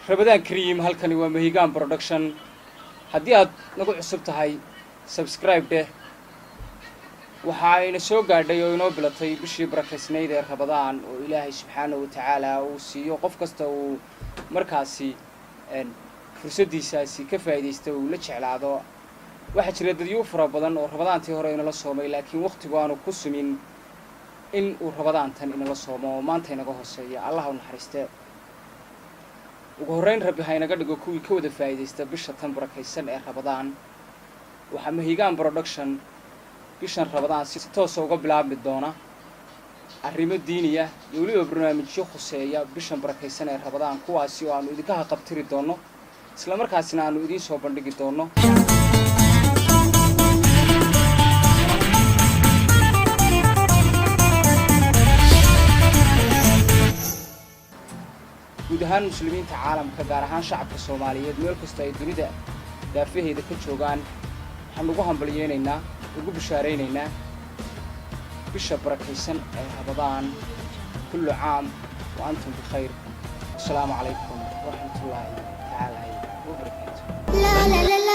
رمضان كريم halkani waa Mahigaan production haddii aad nagu cusub tahay subscribe dheh waxa ayna soo gaadhay oo inoo bilatay bishii barakeysnayd ee Ramadaan oo Ilaahay subxaanahu wa ta'aala uu siiyo qof kasta uu markaasi fursadiisaasi ka faa'iideysto uu la jeclaado waxa jira dad yu fara badan oo Ramadaantii hore inala soomay laakiin waqtigu aanu ku sumin in uu Ramadaantan inala soomo maanta inaga hooseeyo Allah u naxariisto ugu horeyn rabbi haynaga dhigo kuwii ka wada faa'iideysta bisha tan barakeysan ee Ramadaan waxa Mahigaan production bishan Ramadaan si toos ah uga bilaabmi doona arrimo diiniya iyo waliba barnaamijyo khuseeya bishan barakeysan ee Ramadaan kuwaasi oo aanu idinka qabtiri doono isla markaasina aanu idin soo bandhigi doono gudahaan muslimiinta caalamka gaar ahaan shacabka Soomaaliyeed meel kasta ay dunida daafaheeda ka joogaan waxaan ugu hambalyeeynaa ugu bishaareynaa bisha barakeysan ee Ramadaan kullu caam wa antum bi khayr assalamu alaykum wa rahmatullahi ta'ala wa barakatuh